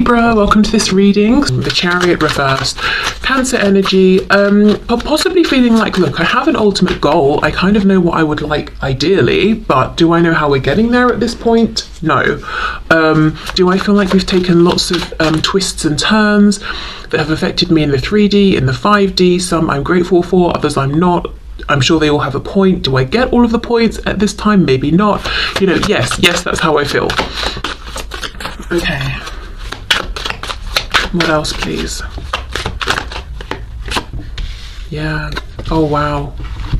Libra, welcome to this reading. The Chariot reversed. Cancer energy, possibly feeling like, look, I have an ultimate goal. I kind of know what I would like ideally, but do I know how we're getting there at this point? No. Do I feel like we've taken lots of twists and turns that have affected me in the 3D, in the 5D? Some I'm grateful for, others I'm not. I'm sure they all have a point. Do I get all of the points at this time? Maybe not. You know, yes, that's how I feel. Okay. What else, please? Yeah. Oh, wow.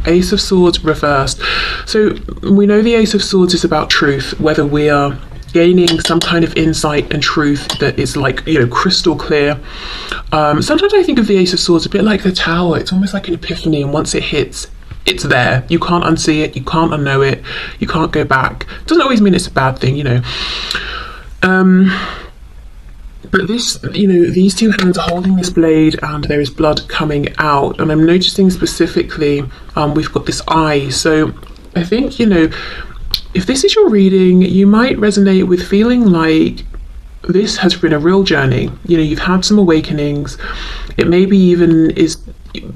Ace of Swords reversed. So we know the Ace of Swords is about truth, whether we are gaining some kind of insight and truth that is like, you know, crystal clear. Sometimes I think of the Ace of Swords a bit like the Tower. It's almost like an epiphany, and once it hits, it's there. You can't unsee it, you can't unknow it, you can't go back. Doesn't always mean it's a bad thing, you know. But this, you know, these two hands are holding this blade and there is blood coming out, and I'm noticing specifically we've got this eye. So I think, you know, if this is your reading, you might resonate with feeling like this has been a real journey. You know, you've had some awakenings. It maybe even is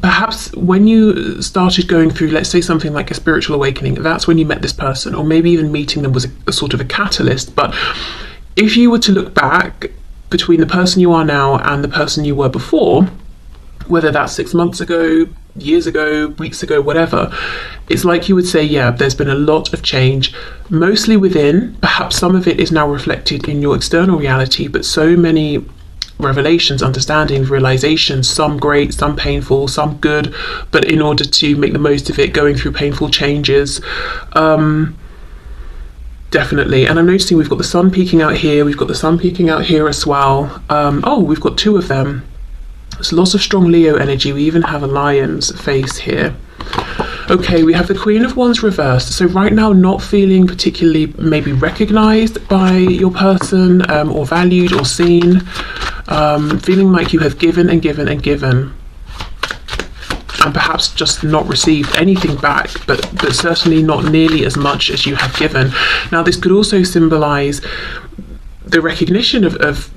perhaps when you started going through, let's say, something like a spiritual awakening, that's when you met this person, or maybe even meeting them was a sort of a catalyst. But if you were to look back between the person you are now and the person you were before, whether that's 6 months ago, years ago, weeks ago, whatever, it's like you would say, yeah, there's been a lot of change, mostly within. Perhaps some of it is now reflected in your external reality, but so many revelations, understandings, realizations, some great, some painful, some good, but in order to make the most of it, going through painful changes. Definitely. And I'm noticing we've got the sun peeking out here, we've got the sun peeking out here as well. Oh, we've got two of them. There's lots of strong Leo energy. We even have a lion's face here. Okay, we have the Queen of Wands reversed. So right now, not feeling particularly maybe recognized by your person, or valued or seen. Feeling like you have given and given and given, and perhaps just not received anything back, but certainly not nearly as much as you have given. Now, this could also symbolize the recognition of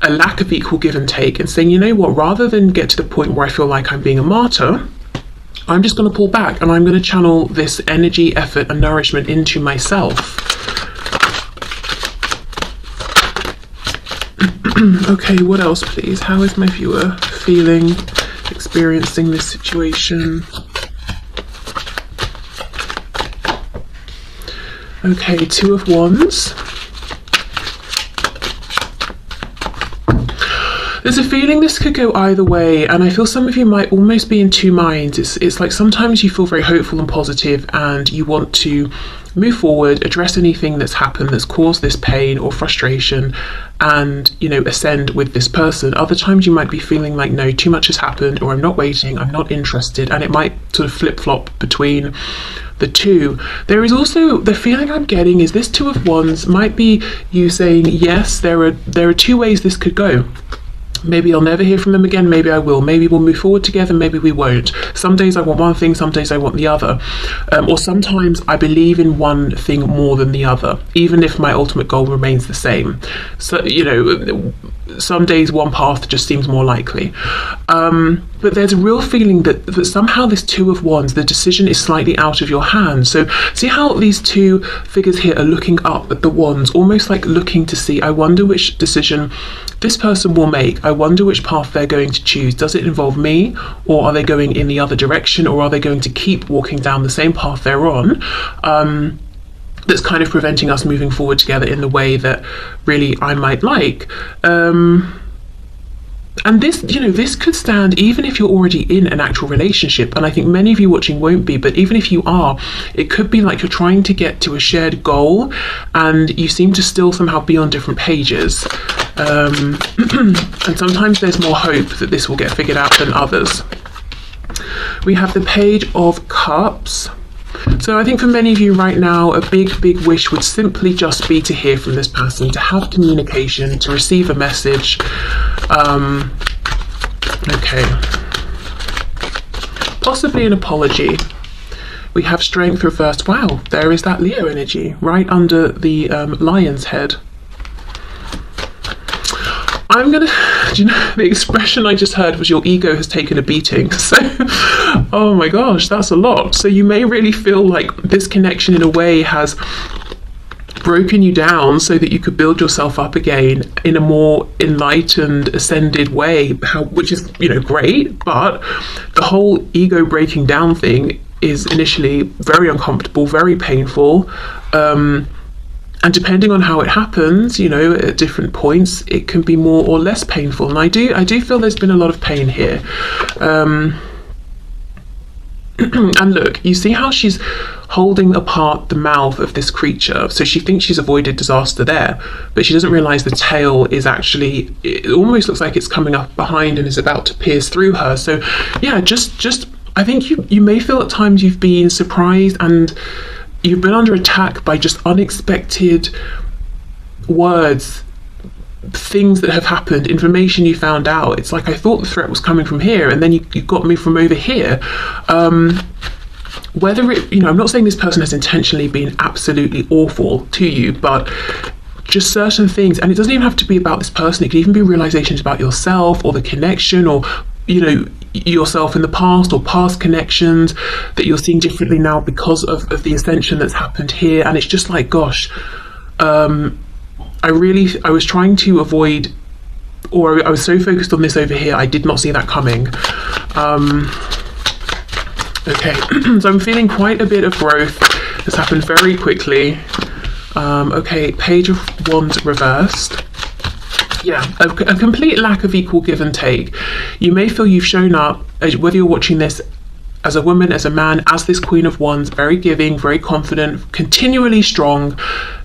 a lack of equal give and take, and saying, you know what, rather than get to the point where I feel like I'm being a martyr, I'm just going to pull back and I'm going to channel this energy, effort and nourishment into myself. Okay, what else, please? How is my viewer feeling, experiencing this situation? Okay, Two of Wands. There's a feeling this could go either way, and I feel some of you might almost be in two minds. It's like sometimes you feel very hopeful and positive and you want to move forward, address anything that's happened that's caused this pain or frustration, and, you know, ascend with this person. Other times you might be feeling like, no, too much has happened, or I'm not waiting, I'm not interested, and it might sort of flip-flop between the two. There is also the feeling I'm getting is this Two of Wands might be you saying, yes, there are two ways this could go. Maybe I'll never hear from them again, maybe I will, maybe we'll move forward together, maybe we won't. Some days I want one thing, some days I want the other. Or sometimes I believe in one thing more than the other, even if my ultimate goal remains the same. So, you know, some days one path just seems more likely. But there's a real feeling that somehow this Two of Wands, the decision is slightly out of your hands. So see how these two figures here are looking up at the wands, almost like looking to see, I wonder which decision this person will make. I wonder which path they're going to choose. Does it involve me, or are they going in the other direction, or are they going to keep walking down the same path they're on? That's kind of preventing us moving forward together in the way that really I might like. And this, you know, this could stand even if you're already in an actual relationship, and I think many of you watching won't be, but even if you are, it could be like you're trying to get to a shared goal and you seem to still somehow be on different pages. And sometimes there's more hope that this will get figured out than others. We have the Page of Cups. So I think for many of you right now, a big wish would simply just be to hear from this person, to have communication, to receive a message. Okay. Possibly an apology. We have Strength reversed. Wow, there is that Leo energy right under the lion's head. I'm gonna, do you know, the expression I just heard was your ego has taken a beating. So, oh my gosh, that's a lot. So you may really feel like this connection in a way has broken you down so that you could build yourself up again in a more enlightened, ascended way, which is, you know, great. But the whole ego breaking down thing is initially very uncomfortable, very painful. And depending on how it happens, you know, at different points, it can be more or less painful. And I do feel there's been a lot of pain here. And look, you see how she's holding apart the mouth of this creature. So she thinks she's avoided disaster there, but she doesn't realize the tail is actually, it almost looks like it's coming up behind and is about to pierce through her. So yeah, just I think you may feel at times you've been surprised and you've been under attack by just unexpected words, things that have happened, information you found out. It's like, I thought the threat was coming from here, and then you got me from over here. Whether it, you know, I'm not saying this person has intentionally been absolutely awful to you, but just certain things, and it doesn't even have to be about this person, it can even be realizations about yourself or the connection, or, you know, yourself in the past, or past connections that you're seeing differently now because of the ascension that's happened here. And it's just like, gosh, I was trying to avoid, or I was so focused on this over here, I did not see that coming. Okay, so I'm feeling quite a bit of growth that's happened very quickly. Okay, Page of Wands reversed. Yeah, a complete lack of equal give and take. You may feel you've shown up, whether you're watching this as a woman, as a man, as this Queen of Wands, very giving, very confident, continually strong,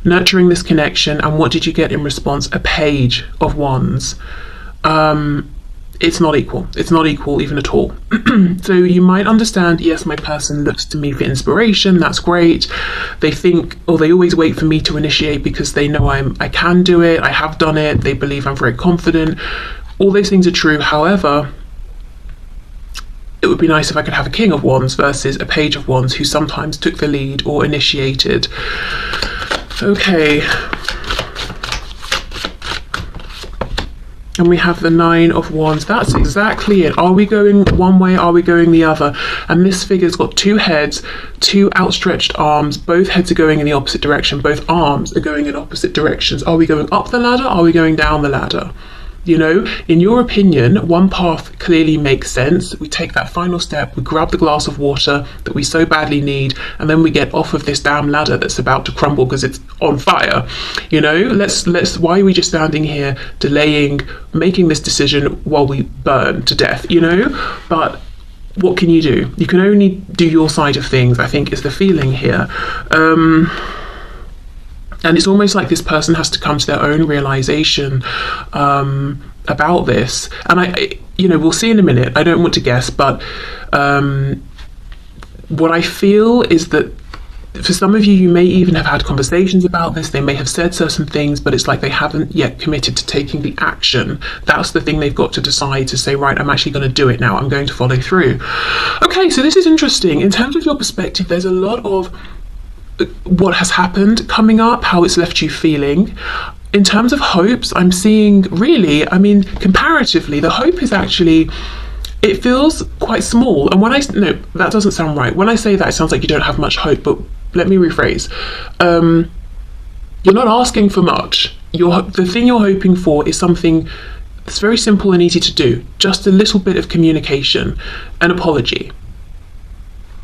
nurturing this connection. And what did you get in response? A Page of Wands. It's not equal. It's not equal even at all. So you might understand, yes, my person looks to me for inspiration. That's great. They think, or they always wait for me to initiate because they know I can do it. I have done it. They believe I'm very confident. All those things are true. However, it would be nice if I could have a King of Wands versus a Page of Wands who sometimes took the lead or initiated. Okay. And we have the Nine of Wands. That's exactly it. Are we going one way? Are we going the other? And this figure's got two heads, two outstretched arms. Both heads are going in the opposite direction. Both arms are going in opposite directions. Are we going up the ladder? Are we going down the ladder? You know, in your opinion, one path clearly makes sense. We take that final step, we grab the glass of water that we so badly need, and then we get off of this damn ladder that's about to crumble because it's on fire. You know, why are we just standing here delaying making this decision while we burn to death, you know? But what can you do? You can only do your side of things, I think, is the feeling here. And it's almost like this person has to come to their own realization about this. And you know, we'll see in a minute. I don't want to guess, but what I feel is that for some of you, you may even have had conversations about this. They may have said certain things, but it's like they haven't yet committed to taking the action. That's the thing they've got to decide, to say, right, I'm actually going to do it now. I'm going to follow through. Okay, so this is interesting. In terms of your perspective, there's a lot of what has happened coming up, how it's left you feeling. In terms of hopes, I'm seeing really, I mean, comparatively, the hope is actually, it feels quite small. And no, that doesn't sound right. When I say that, it sounds like you don't have much hope, but let me rephrase. You're not asking for much. The thing you're hoping for is something that's very simple and easy to do. Just a little bit of communication, an apology.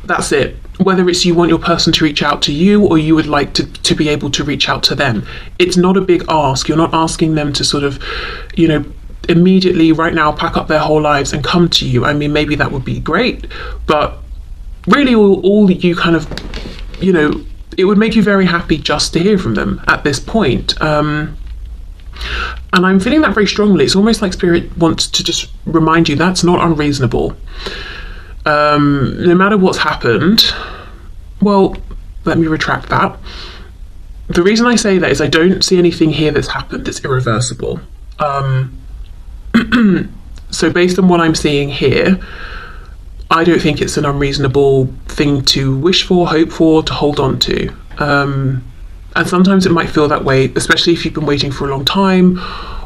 That's it. Whether it's you want your person to reach out to you or you would like to be able to reach out to them. It's not a big ask. You're not asking them to sort of, you know, immediately right now pack up their whole lives and come to you. I mean, maybe that would be great, but really all you kind of, you know, it would make you very happy just to hear from them at this point. And I'm feeling that very strongly. It's almost like Spirit wants to just remind you that's not unreasonable. No matter what's happened, well, let me retract that. The reason I say that is I don't see anything here that's happened that's irreversible. So based on what I'm seeing here, I don't think it's an unreasonable thing to wish for, hope for, to hold on to. And sometimes it might feel that way, especially if you've been waiting for a long time,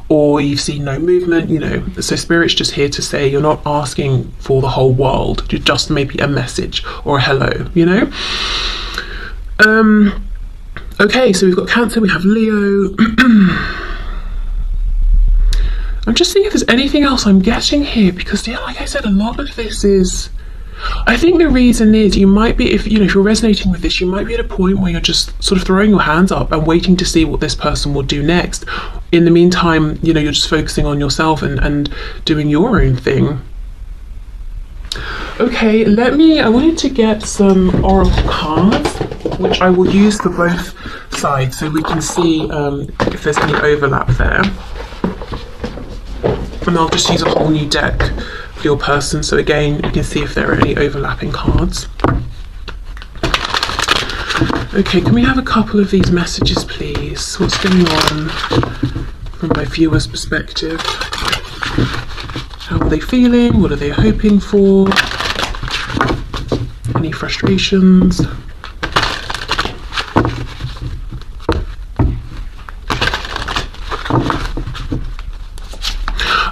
or you've seen no movement, you know. So Spirit's just here to say you're not asking for the whole world, just maybe a message or a hello, you know. Okay, so we've got Cancer, we have Leo. I'm just seeing if there's anything else I'm getting here, because yeah, like I said, a lot of this is, I think the reason is you might be, if you're resonating with this, you might be at a point where you're just sort of throwing your hands up and waiting to see what this person will do next. In the meantime, you're just focusing on yourself and doing your own thing. Okay, I wanted to get some oracle cards, which I will use for both sides so we can see if there's any overlap there. And I'll just use a whole new deck for your person, so again you can see if there are any overlapping cards. Okay, can we have a couple of these messages please? What's going on from my viewer's perspective? How are they feeling? What are they hoping for? Any frustrations?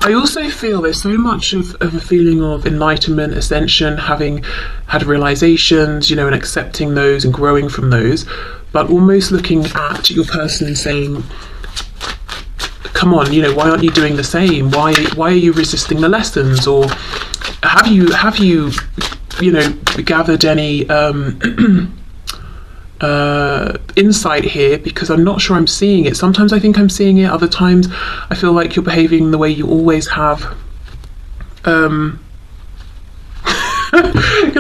I also feel there's so much of a feeling of enlightenment, ascension, having had realizations, and accepting those and growing from those, but almost looking at your person and saying, come on, why aren't you doing the same? Why are you resisting the lessons? Or have you gathered any insight here? Because I'm not sure I'm seeing it. Sometimes I think I'm seeing it, other times I feel like you're behaving the way you always have. Can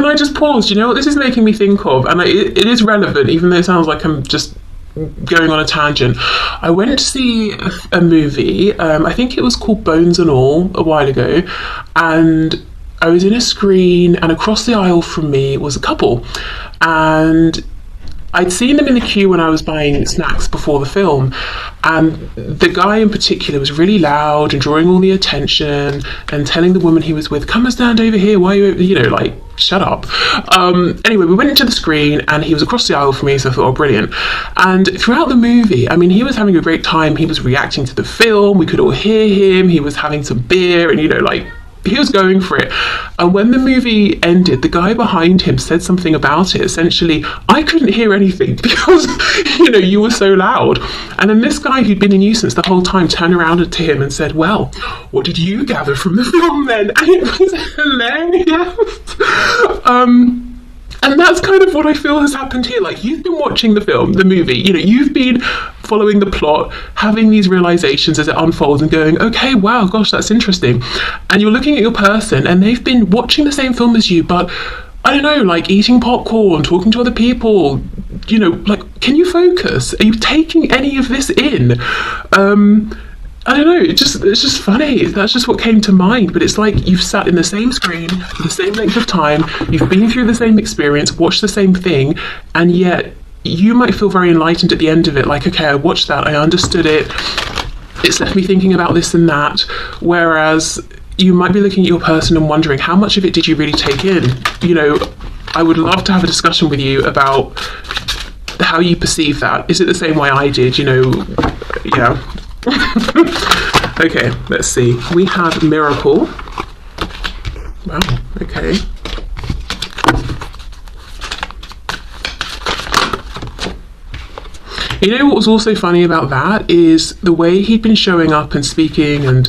I just pause? Do you know what this is making me think of? And it is relevant, even though it sounds like I'm just going on a tangent. I went to see a movie, I think it was called Bones and All, a while ago, and I was in a screen, and across the aisle from me was a couple, and I'd seen them in the queue when I was buying snacks before the film, and the guy in particular was really loud and drawing all the attention and telling the woman he was with, come and stand over here, why are you, like, shut up. Anyway, we went into the screen and he was across the aisle from me, so I thought, oh, brilliant. And throughout the movie, he was having a great time, he was reacting to the film, we could all hear him, he was having some beer, and he was going for it. And when the movie ended, the guy behind him said something about it. Essentially, I couldn't hear anything because, you were so loud. And then this guy who'd been a nuisance the whole time turned around to him and said, well, what did you gather from the film then? And it was hilarious. And that's kind of what I feel has happened here. Like, you've been watching the movie, you've been following the plot, having these realizations as it unfolds and going, okay, wow, gosh, that's interesting. And you're looking at your person and they've been watching the same film as you, but I don't know, like eating popcorn, talking to other people, like, can you focus? Are you taking any of this in? I don't know, it's just funny. That's just what came to mind. But it's like you've sat in the same screen for the same length of time, you've been through the same experience, watched the same thing, and yet you might feel very enlightened at the end of it, like, okay, I watched that, I understood it, it's left me thinking about this and that. Whereas you might be looking at your person and wondering, how much of it did you really take in? I would love to have a discussion with you about how you perceive that. Is it the same way I did? Yeah. Okay, let's see. We have Miracle. Wow, okay. What was also funny about that is the way he'd been showing up and speaking and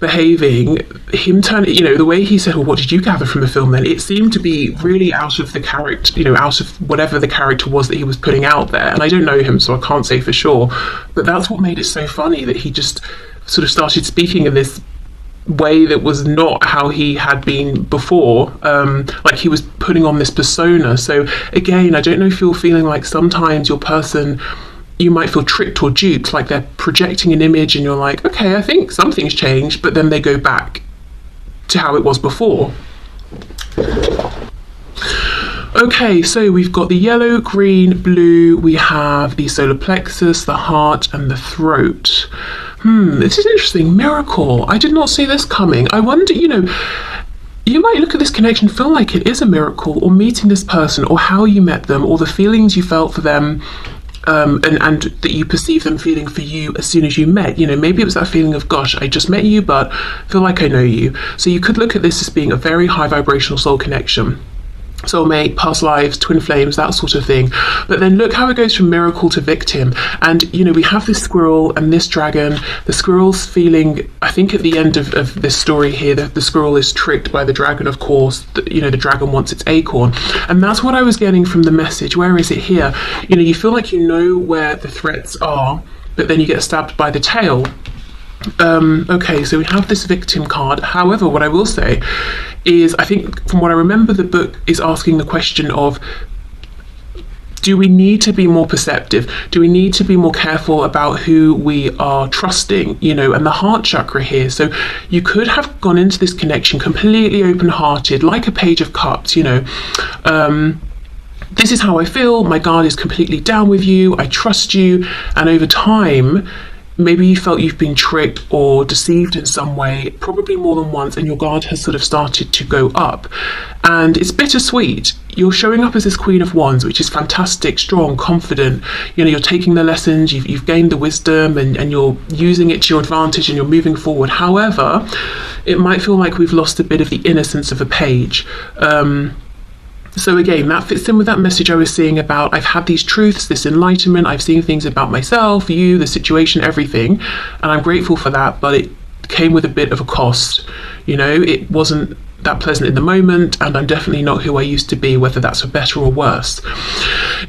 behaving, him turning, the way he said, well, what did you gather from the film then? It seemed to be really out of the character, out of whatever the character was that he was putting out there. And I don't know him, so I can't say for sure. But that's what made it so funny, that he just sort of started speaking in this way that was not how he had been before. Like he was putting on this persona. So again, I don't know if you're feeling like sometimes your person, you might feel tricked or duped, like they're projecting an image and you're like, okay, I think something's changed, but then they go back to how it was before. Okay, so we've got the yellow, green, blue, we have the solar plexus, the heart, and the throat. This is interesting. Miracle. I did not see this coming. I wonder, you might look at this connection, feel like it is a miracle, or meeting this person, or how you met them, or the feelings you felt for them. and that you perceive them feeling for you as soon as you met. You know, maybe it was that feeling of, gosh, I just met you, but feel like I know you. So you could look at this as being a very high vibrational soul connection. Soulmate, past lives, twin flames, that sort of thing. But then look how it goes from miracle to victim. And, you know, we have this squirrel and this dragon. The squirrel's feeling, I think at the end of this story here, the squirrel is tricked by the dragon, of course. You know, the dragon wants its acorn. And that's what I was getting from the message. Where is it here? You know, you feel like you know where the threats are, but then you get stabbed by the tail. Okay, so we have this victim card. However, what I will say is, I think from what I remember, the book is asking the question of, do we need to be more perceptive? Do we need to be more careful about who we are trusting? You know, and the heart chakra here. So you could have gone into this connection completely open-hearted, like a page of cups, you know. This is how I feel. My guard is completely down with you. I trust you. And over time, maybe you felt you've been tricked or deceived in some way, probably more than once, and your guard has sort of started to go up. And it's bittersweet. You're showing up as this Queen of Wands, which is fantastic, strong, confident. You know, you're taking the lessons, you've gained the wisdom, and you're using it to your advantage, and you're moving forward. However, it might feel like we've lost a bit of the innocence of a page. So again, that fits in with that message I was seeing about, I've had these truths, this enlightenment, I've seen things about myself, you, the situation, everything, and I'm grateful for that, but it came with a bit of a cost. You know, it wasn't that pleasant in the moment, and I'm definitely not who I used to be, whether that's for better or worse.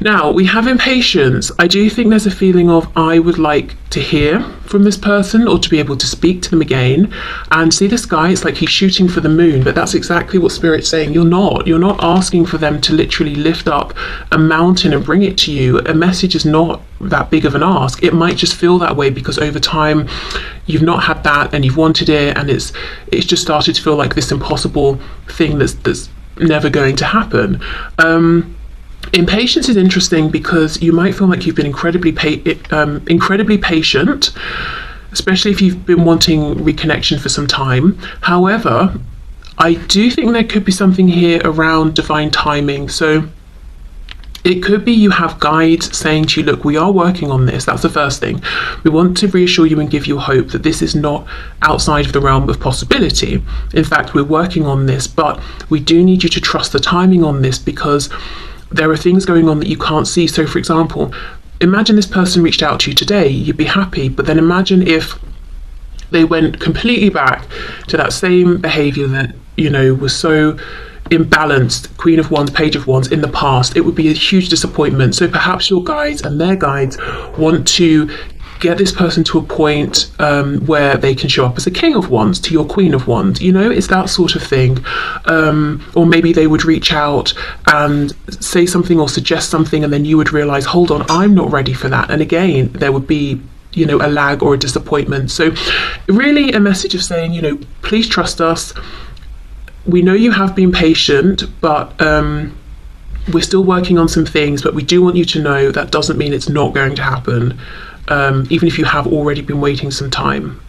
Now, we have impatience. I do think there's a feeling of, I would like to hear from this person or to be able to speak to them again. And see this guy, it's like he's shooting for the moon, but that's exactly what Spirit's saying. You're not asking for them to literally lift up a mountain and bring it to you. A message is not that big of an ask. It might just feel that way because over time you've not had that and you've wanted it, and it's just started to feel like this impossible thing that's never going to happen. Impatience is interesting because you might feel like you've been incredibly patient, especially if you've been wanting reconnection for some time. However, I do think there could be something here around divine timing. So it could be you have guides saying to you, look, we are working on this. That's the first thing. We want to reassure you and give you hope that this is not outside of the realm of possibility. In fact, we're working on this, but we do need you to trust the timing on this because there are things going on that you can't see. So for example, imagine this person reached out to you today, you'd be happy, but then imagine if they went completely back to that same behavior that, you know, was so imbalanced, Queen of Wands, Page of Wands in the past. It would be a huge disappointment. So perhaps your guides and their guides want to get this person to a point where they can show up as a King of Wands to your Queen of Wands. You know, it's that sort of thing. Or maybe they would reach out and say something or suggest something, and then you would realize, hold on, I'm not ready for that. And again, there would be, you know, a lag or a disappointment. So really a message of saying, you know, please trust us. We know you have been patient, but we're still working on some things, but we do want you to know that doesn't mean it's not going to happen. Even if you have already been waiting some time.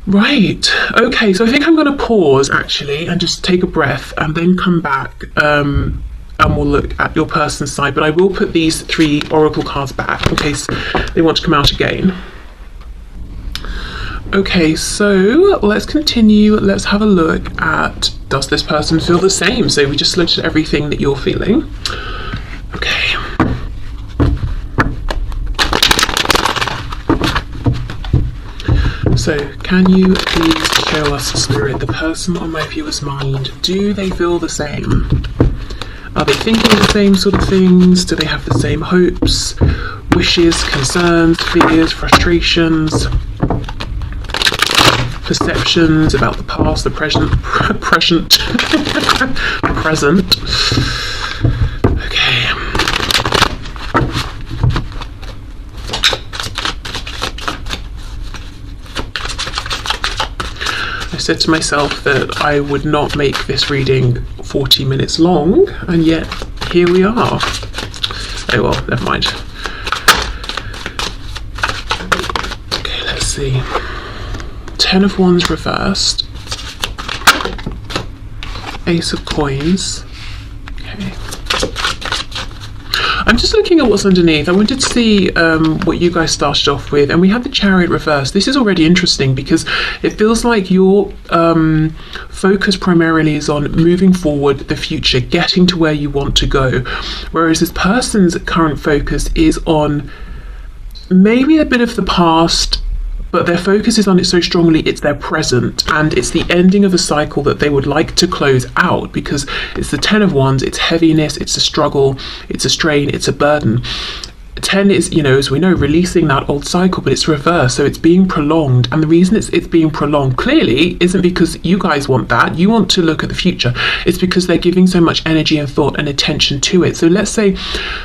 Right, okay, so I think I'm going to pause actually and just take a breath and then come back and we'll look at your person's side, but I will put these 3 oracle cards back in case they want to come out again. Okay, so let's continue. Let's have a look at, does this person feel the same? So we just looked at everything that you're feeling. Okay. So, can you please show us, Spirit, the person on my viewer's mind? Do they feel the same? Are they thinking the same sort of things? Do they have the same hopes, wishes, concerns, fears, frustrations, perceptions about the past, the present, present? Okay. I said to myself that I would not make this reading 40 minutes long, and yet here we are. Oh well, never mind. Okay, let's see. 10 of Wands reversed. Ace of Coins. Okay. I'm just looking at what's underneath. I wanted to see what you guys started off with, and we had the Chariot reversed. This is already interesting because it feels like your focus primarily is on moving forward, the future, getting to where you want to go, whereas this person's current focus is on maybe a bit of the past, but their focus is on it so strongly it's their present, and it's the ending of a cycle that they would like to close out, because it's the 10 of Wands, it's heaviness, it's a struggle, it's a strain, it's a burden. 10 is, you know, as we know, releasing that old cycle, but it's reversed, so it's being prolonged. And the reason it's being prolonged clearly isn't because you guys want that, you want to look at the future. It's because they're giving so much energy and thought and attention to it. So let's say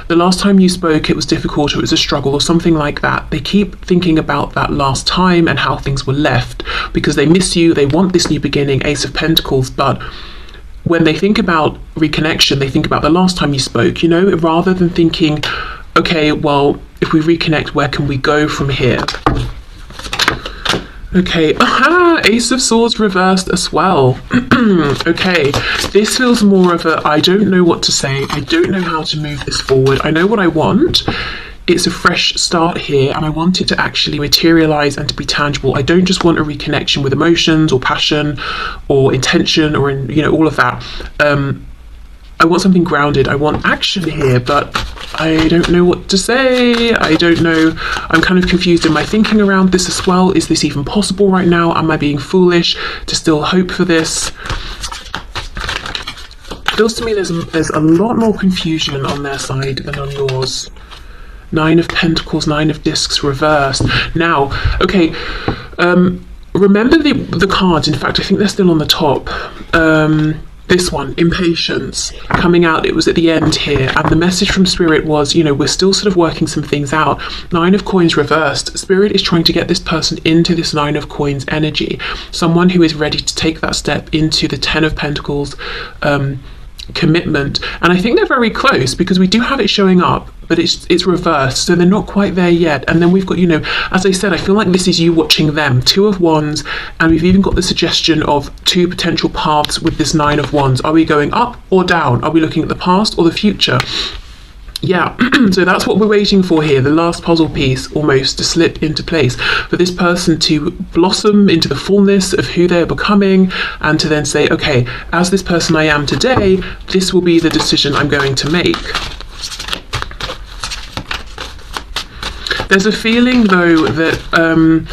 the last time you spoke it was difficult, or it was a struggle or something like that. They keep thinking about that last time and how things were left because they miss you, they want this new beginning, Ace of Pentacles. But when they think about reconnection, they think about the last time you spoke, you know, rather than thinking, okay, well, if we reconnect, where can we go from here? Okay, aha, Ace of Swords reversed as well. Okay, this feels more of a, I don't know what to say, I don't know how to move this forward, I know what I want. It's a fresh start here, and I want it to actually materialize and to be tangible. I don't just want a reconnection with emotions or passion or intention or, you know, all of that. I want something grounded. I want action here, but I don't know what to say. I don't know. I'm kind of confused in my thinking around this as well. Is this even possible right now? Am I being foolish to still hope for this? It feels to me there's a lot more confusion on their side than on yours. 9 of Pentacles, 9 of Discs reversed. Now, okay, remember the cards. In fact, I think they're still on the top. This one, impatience, coming out, it was at the end here, and the message from Spirit was, you know, we're still sort of working some things out. 9 of Coins reversed. Spirit is trying to get this person into this 9 of Coins energy, someone who is ready to take that step into the 10 of Pentacles commitment. And I think they're very close because we do have it showing up, but it's reversed, so they're not quite there yet. And then we've got, you know, as I said, I feel like this is you watching them. 2 of Wands, and we've even got the suggestion of 2 potential paths with this 9 of Wands. Are we going up or down? Are we looking at the past or the future? Yeah, so that's what we're waiting for here, the last puzzle piece almost to slip into place, for this person to blossom into the fullness of who they're becoming, and to then say, okay, as this person I am today, this will be the decision I'm going to make. There's a feeling though that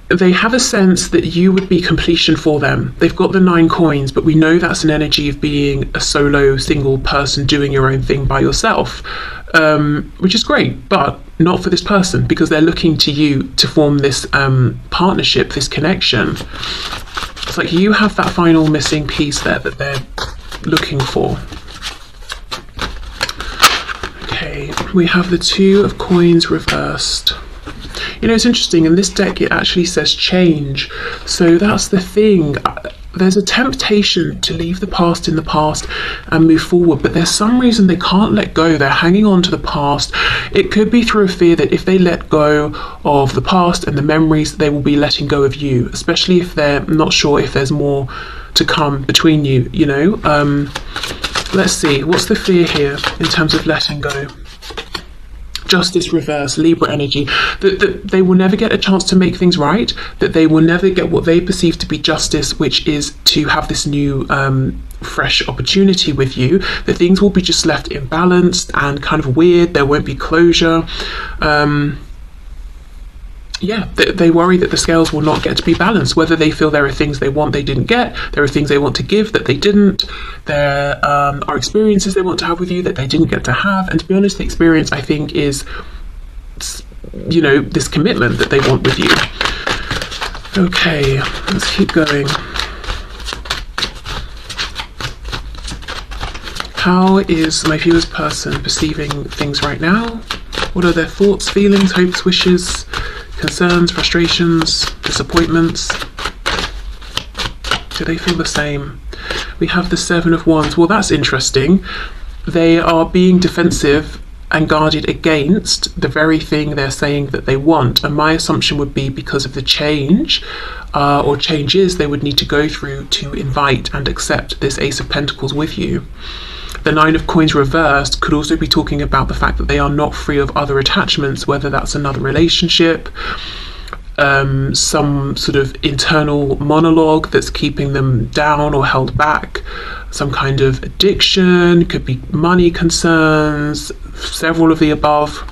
they have a sense that you would be completion for them. They've got the 9 coins, but we know that's an energy of being a solo, single person doing your own thing by yourself, which is great, but not for this person, because they're looking to you to form this partnership, this connection. It's like you have that final missing piece there that they're looking for. Okay, we have the 2 of Coins reversed. You know, it's interesting, in this deck it actually says change, so that's the thing. There's a temptation to leave the past in the past and move forward, but there's some reason they can't let go. They're hanging on to the past. It could be through a fear that if they let go of the past and the memories, they will be letting go of you, especially if they're not sure if there's more to come between you, you know. Let's see, what's the fear here in terms of letting go? Justice reverse, Libra energy, that they will never get a chance to make things right, that they will never get what they perceive to be justice, which is to have this new fresh opportunity with you, that things will be just left imbalanced and kind of weird, there won't be closure. Yeah, they worry that the scales will not get to be balanced, whether they feel there are things they want they didn't get, there are things they want to give that they didn't, there are experiences they want to have with you that they didn't get to have. And to be honest, the experience, I think, is, you know, this commitment that they want with you. Okay, let's keep going. How is my viewer's person perceiving things right now? What are their thoughts, feelings, hopes, wishes, concerns, frustrations, disappointments? Do they feel the same? We have the 7 of Wands. Well, that's interesting. They are being defensive and guarded against the very thing they're saying that they want. And my assumption would be because of the change or changes they would need to go through to invite and accept this Ace of Pentacles with you. The Nine of Coins reversed could also be talking about the fact that they are not free of other attachments, whether that's another relationship, some sort of internal monologue that's keeping them down or held back, some kind of addiction, could be money concerns, several of the above.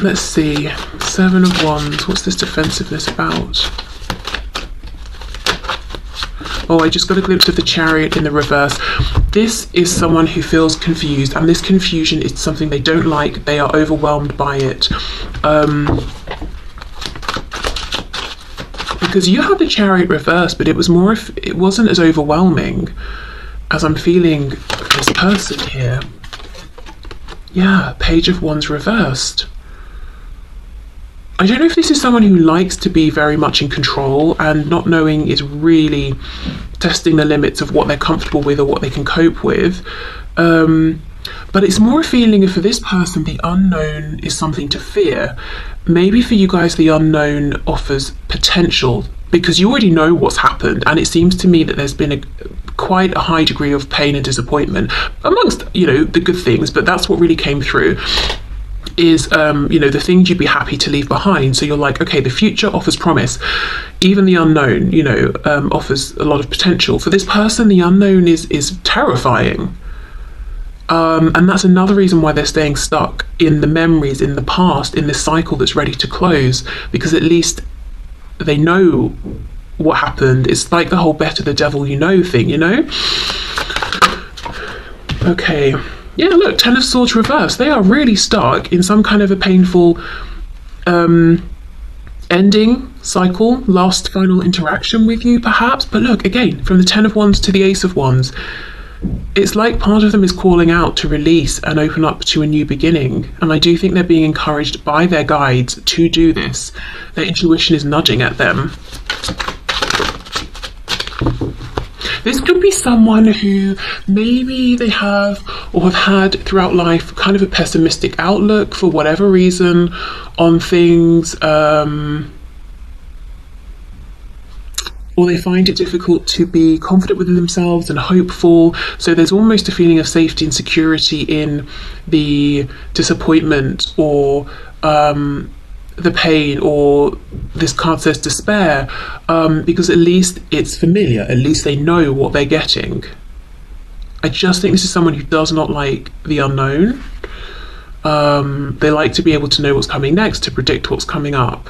Let's see, Seven of Wands, what's this defensiveness about? Oh, I just got a glimpse of the Chariot in the reverse. This is someone who feels confused, and this confusion is something they don't like. They are overwhelmed by it. Because you had the Chariot reversed, but it was more, it wasn't as overwhelming as I'm feeling for this person here. Yeah, Page of Wands reversed. I don't know if this is someone who likes to be very much in control, and not knowing is really testing the limits of what they're comfortable with or what they can cope with. But it's more a feeling of, for this person, the unknown is something to fear. Maybe for you guys, the unknown offers potential because you already know what's happened, and it seems to me that there's been quite a high degree of pain and disappointment amongst, you know, the good things, but that's what really came through. Is you know, the things you'd be happy to leave behind. So you're like, okay, the future offers promise. Even the unknown, you know, offers a lot of potential. For this person, the unknown is terrifying. And that's another reason why they're staying stuck in the memories, in the past, in this cycle that's ready to close, because at least they know what happened. It's like the whole better the devil you know thing, you know? Okay. Yeah, look, Ten of Swords reversed. They are really stuck in some kind of a painful ending cycle, last final interaction with you, perhaps. But look, again, from the Ten of Wands to the Ace of Wands, it's like part of them is calling out to release and open up to a new beginning. And I do think they're being encouraged by their guides to do this. Their intuition is nudging at them. This could be someone who maybe they have or have had throughout life kind of a pessimistic outlook for whatever reason on things, or they find it difficult to be confident within themselves and hopeful. So there's almost a feeling of safety and security in the disappointment or the pain, or this card says despair, because at least it's familiar, at least they know what they're getting. I just think this is someone who does not like the unknown. They like to be able to know what's coming next, to predict what's coming up.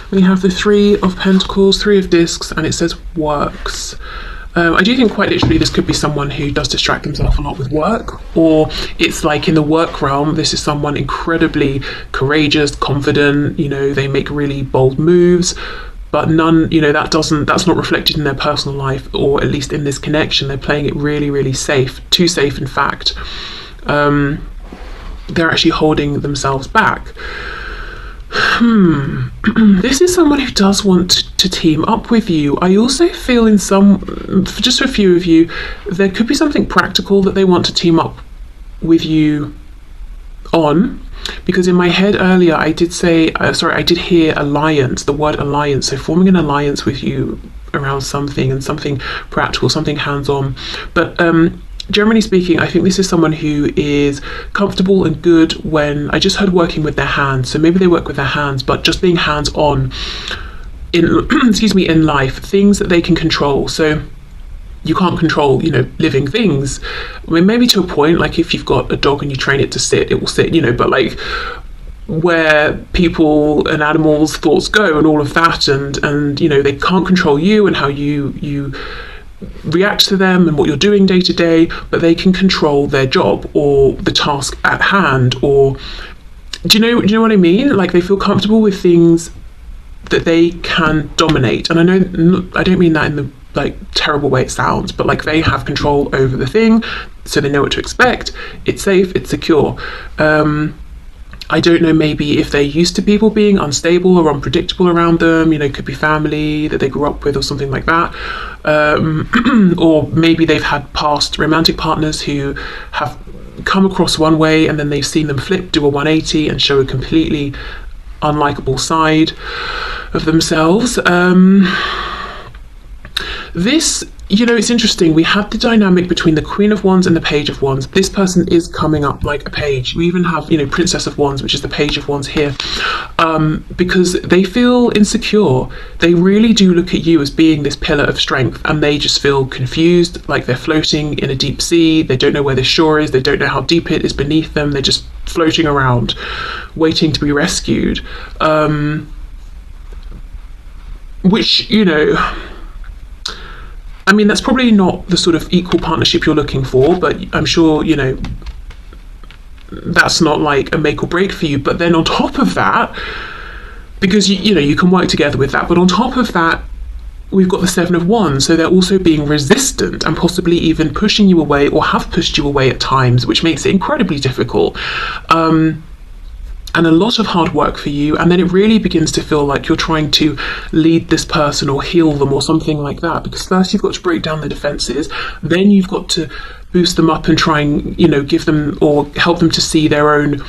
We have the Three of Pentacles, Three of Discs, and it says works. I do think quite literally this could be someone who does distract themselves a lot with work, or it's like in the work realm, this is someone incredibly courageous, confident, you know, they make really bold moves, but none, you know, that's not reflected in their personal life, or at least in this connection. They're playing it really, really safe, too safe in fact. They're actually holding themselves back. This is someone who does want to team up with you. I also feel in just for a few of you, there could be something practical that they want to team up with you on, because in my head earlier I did say, I did hear alliance, the word alliance, so forming an alliance with you around something, and something practical, something hands-on. But generally speaking, I think this is someone who is comfortable and good when, I just heard working with their hands, so maybe they work with their hands, but just being hands-on in in life, things that they can control. So you can't control, you know, living things. I mean, maybe to a point, like if you've got a dog and you train it to sit, it will sit, you know, but like where people and animals' thoughts go and all of that, and you know, they can't control you and how you react to them and what you're doing day to day, but they can control their job or the task at hand. Or do you know what I mean? Like they feel comfortable with things that they can dominate. And I don't mean that in the like terrible way it sounds, but like they have control over the thing, so they know what to expect. It's safe, it's secure. I don't know, maybe if they're used to people being unstable or unpredictable around them, you know, it could be family that they grew up with or something like that. Or maybe they've had past romantic partners who have come across one way and then they've seen them flip, do a 180 and show a completely unlikable side of themselves. This, you know, it's interesting. We have the dynamic between the Queen of Wands and the Page of Wands. This person is coming up like a page. We even have, you know, Princess of Wands, which is the Page of Wands here, because they feel insecure. They really do look at you as being this pillar of strength, and they just feel confused, like they're floating in a deep sea. They don't know where the shore is. They don't know how deep it is beneath them. They're just floating around, waiting to be rescued. Which, you know, I mean, that's probably not the sort of equal partnership you're looking for, but I'm sure, you know, that's not like a make or break for you. But then on top of that, because, you know, you can work together with that, but on top of that, we've got the Seven of Wands, so they're also being resistant and possibly even pushing you away or have pushed you away at times, which makes it incredibly difficult. And a lot of hard work for you, and then it really begins to feel like you're trying to lead this person or heal them or something like that, because first you've got to break down the defenses, then you've got to boost them up and try and, you know, give them or help them to see their own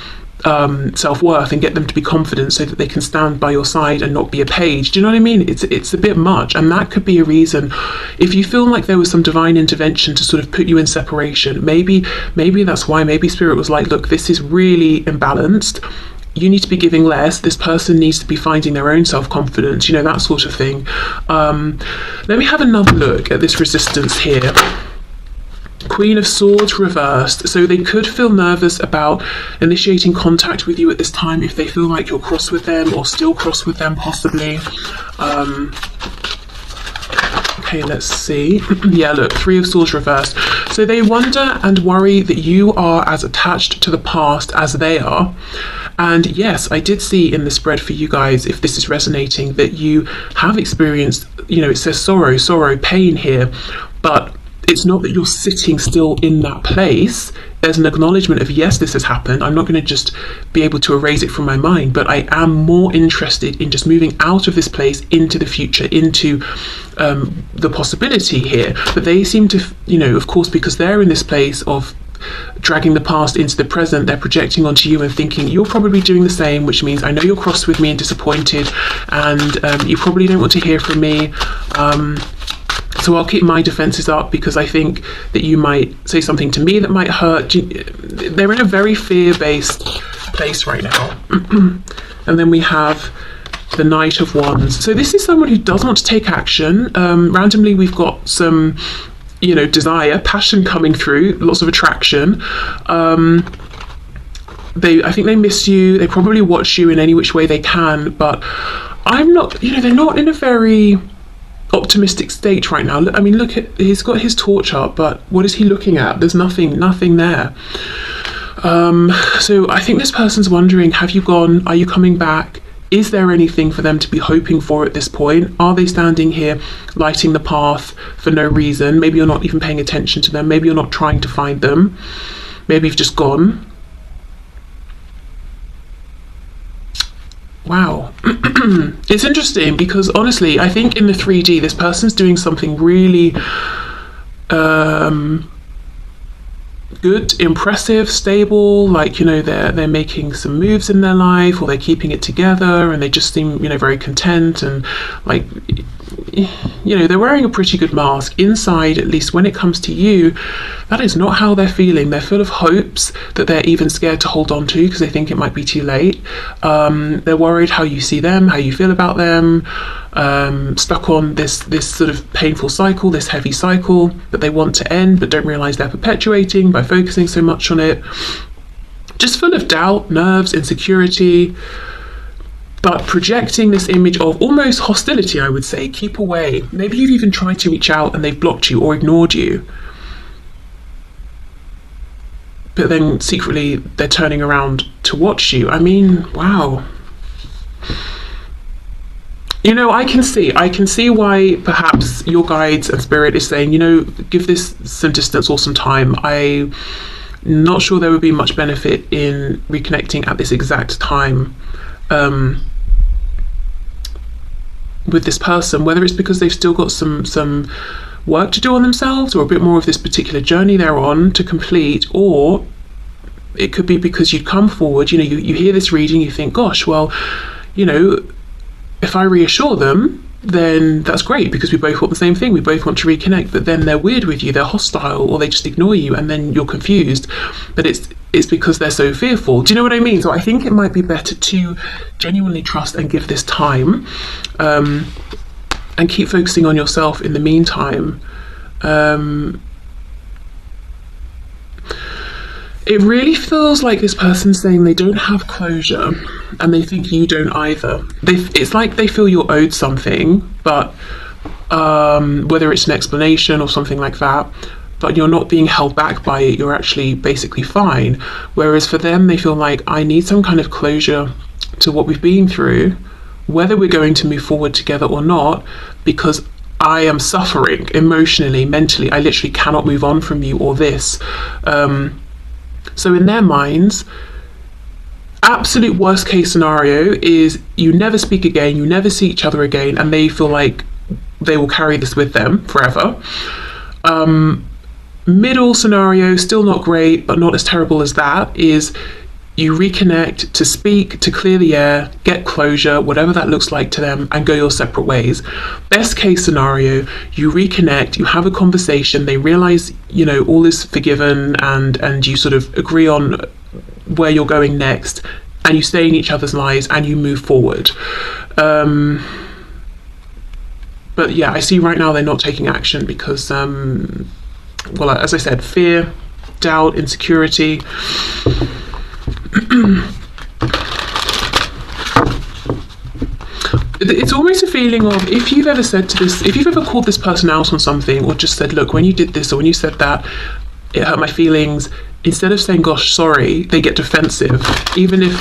self-worth and get them to be confident so that they can stand by your side and not be a page. Do you know what I mean? It's a bit much, and that could be a reason. If you feel like there was some divine intervention to sort of put you in separation, maybe that's why. Maybe Spirit was like, look, this is really imbalanced. You need to be giving less. This person needs to be finding their own self-confidence, you know, that sort of thing. Let me have another look at this resistance here. Queen of Swords reversed. So they could feel nervous about initiating contact with you at this time if they feel like you're cross with them or still cross with them, possibly. Okay, let's see. Yeah, look, Three of Swords reversed. So they wonder and worry that you are as attached to the past as they are. And yes, I did see in the spread for you guys, if this is resonating, that you have experienced, you know, it says sorrow, pain here, but it's not that you're sitting still in that place. There's an acknowledgement of, yes, this has happened. I'm not going to just be able to erase it from my mind, but I am more interested in just moving out of this place into the future, into the possibility here. But they seem to, you know, of course, because they're in this place of dragging the past into the present, they're projecting onto you and thinking you're probably doing the same, which means I know you're cross with me and disappointed, and you probably don't want to hear from me. So I'll keep my defenses up because I think that you might say something to me that might hurt. They're in a very fear-based place right now. And then we have the Knight of Wands. So this is someone who does want to take action. Randomly, we've got some, you know, desire, passion coming through, lots of attraction. I think they miss you. They probably watch you in any which way they can, but I'm not, you know, they're not in a very optimistic state right now. I mean, look at, he's got his torch up, but what is he looking at? There's nothing there. So I think this person's wondering, have you gone? Are you coming back? Is there anything for them to be hoping for at this point? Are they standing here lighting the path for no reason? Maybe you're not even paying attention to them. Maybe you're not trying to find them. Maybe you've just gone. Wow. It's interesting because honestly, I think in the 3D, this person's doing something really good, impressive, stable, like, you know, they're making some moves in their life, or they're keeping it together, and they just seem, you know, very content, and like, you know, they're wearing a pretty good mask. Inside, at least when it comes to you, that is not how they're feeling. They're full of hopes that they're even scared to hold on to because they think it might be too late. They're worried how you see them, how you feel about them, stuck on this sort of painful cycle, this heavy cycle that they want to end but don't realize they're perpetuating by focusing so much on it. Just full of doubt, nerves, insecurity, but projecting this image of almost hostility, I would say. Keep away. Maybe you've even tried to reach out and they've blocked you or ignored you. But then secretly they're turning around to watch you. I mean, wow. You know, I can see why perhaps your guides and spirit is saying, you know, give this some distance or some time. Not sure there would be much benefit in reconnecting at this exact time with this person, whether it's because they've still got some work to do on themselves, or a bit more of this particular journey they're on to complete, or it could be because you'd come forward, you know, you hear this reading, you think, gosh, well, you know, if I reassure them, then that's great, because we both want the same thing, we both want to reconnect, but then they're weird with you, they're hostile, or they just ignore you, and then you're confused, but it's because they're so fearful. Do you know what I mean? So I think it might be better to genuinely trust and give this time, and keep focusing on yourself in the meantime. It really feels like this person's saying they don't have closure, and they think you don't either. It's like they feel you're owed something, but whether it's an explanation or something like that, but you're not being held back by it, you're actually basically fine. Whereas for them, they feel like, I need some kind of closure to what we've been through, whether we're going to move forward together or not, because I am suffering emotionally, mentally, I literally cannot move on from you or this. So in their minds, absolute worst case scenario is you never speak again, you never see each other again, and they feel like they will carry this with them forever. Middle scenario, still not great, but not as terrible as that, is you reconnect to speak, to clear the air, get closure, whatever that looks like to them, and go your separate ways. Best case scenario, you reconnect, you have a conversation, they realize, you know, all is forgiven, and you sort of agree on where you're going next, and you stay in each other's lives and you move forward. But yeah, I see right now they're not taking action because, well, as I said, fear, doubt, insecurity. It's almost a feeling of, if you've ever said to this, if you've ever called this person out on something, or just said, look, when you did this or when you said that, it hurt my feelings, instead of saying, gosh, sorry, they get defensive, even if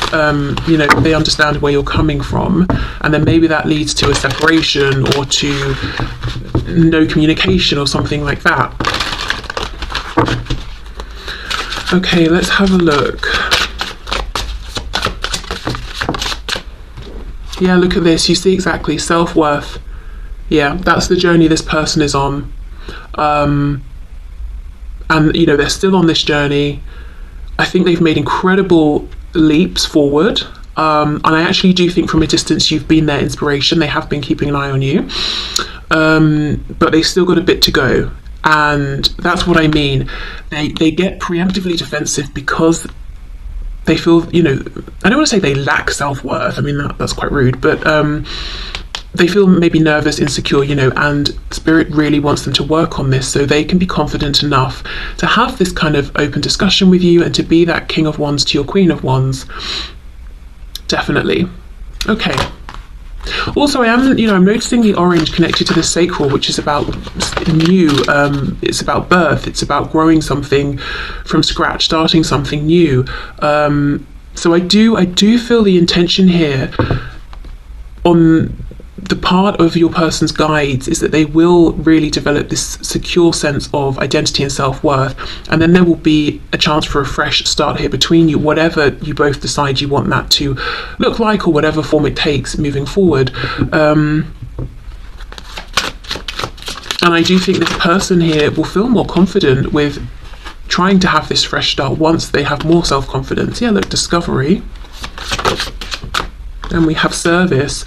you know, they understand where you're coming from, and then maybe that leads to a separation or to no communication or something like that. Okay, let's have a look. Yeah, look at this. You see exactly self-worth. Yeah, that's the journey this person is on. And, you know, they're still on this journey. I think they've made incredible leaps forward. And I actually do think from a distance you've been their inspiration. They have been keeping an eye on you. But they've still got a bit to go. And that's what I mean. They get preemptively defensive because they feel, you know, I don't want to say they lack self-worth, I mean that's quite rude, but they feel maybe nervous, insecure, you know, and Spirit really wants them to work on this so they can be confident enough to have this kind of open discussion with you and to be that King of Wands to your Queen of Wands. Definitely. Okay. Also, I'm noticing the orange connected to the sacral, which is about new. It's about birth. It's about growing something from scratch, starting something new. So I do feel the intention here on the part of your person's guides is that they will really develop this secure sense of identity and self-worth, and then there will be a chance for a fresh start here between you, whatever you both decide you want that to look like, or whatever form it takes moving forward. And I do think this person here will feel more confident with trying to have this fresh start once they have more self-confidence. Yeah, look, discovery. And we have service.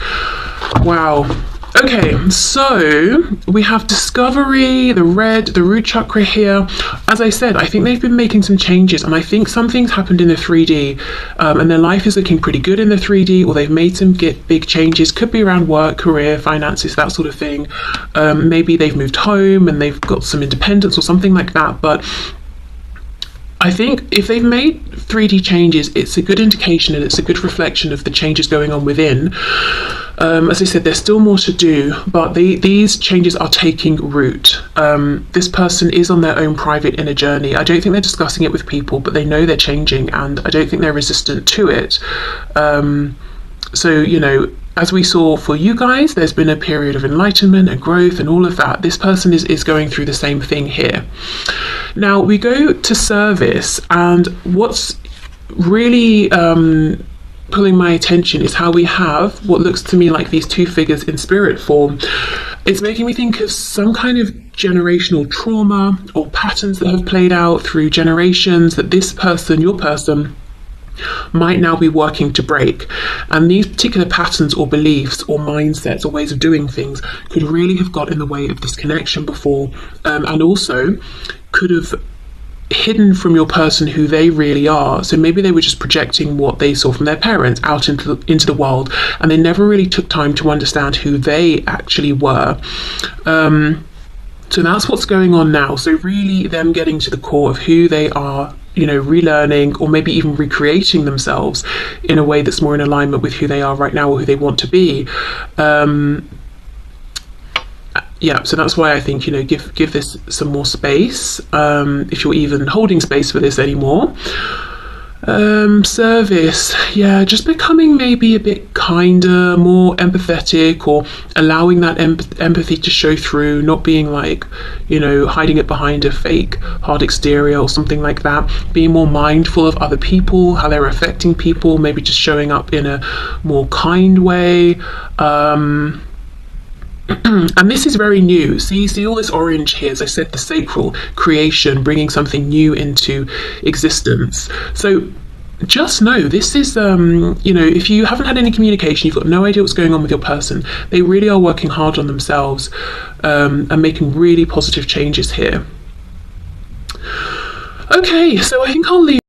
Wow. Okay, so we have discovery, the red, the root chakra here. As I said, I think they've been making some changes, and I think something's happened in the 3D, and their life is looking pretty good in the 3D, or they've made some big changes. Could be around work, career, finances, that sort of thing. Maybe they've moved home and they've got some independence or something like that, but I think if they've made 3D changes, it's a good indication and it's a good reflection of the changes going on within. As I said, there's still more to do, but these changes are taking root. This person is on their own private inner journey. I don't think they're discussing it with people, but they know they're changing, and I don't think they're resistant to it. So, you know, as we saw for you guys, there's been a period of enlightenment and growth and all of that. This person is going through the same thing here. Now we go to service, and what's really pulling my attention is how we have what looks to me like these two figures in spirit form. It's making me think of some kind of generational trauma or patterns that have played out through generations that this person, your person, might now be working to break. And these particular patterns or beliefs or mindsets or ways of doing things could really have got in the way of this connection before, and also could have hidden from your person who they really are. So maybe they were just projecting what they saw from their parents out into the world, and they never really took time to understand who they actually were. So that's what's going on now. So really them getting to the core of who they are, you know, relearning or maybe even recreating themselves in a way that's more in alignment with who they are right now or who they want to be. Yeah, so that's why I think, you know, give this some more space, if you're even holding space for this anymore. Service, yeah, just becoming maybe a bit kinder, more empathetic, or allowing that empathy to show through, not being like, you know, hiding it behind a fake hard exterior or something like that. Being more mindful of other people, how they're affecting people, maybe just showing up in a more kind way. And this is very new. See all this orange here, as I said, the sacral creation, bringing something new into existence. So just know this is, you know, if you haven't had any communication, you've got no idea what's going on with your person, they really are working hard on themselves, and making really positive changes here. Okay, so I think I'll leave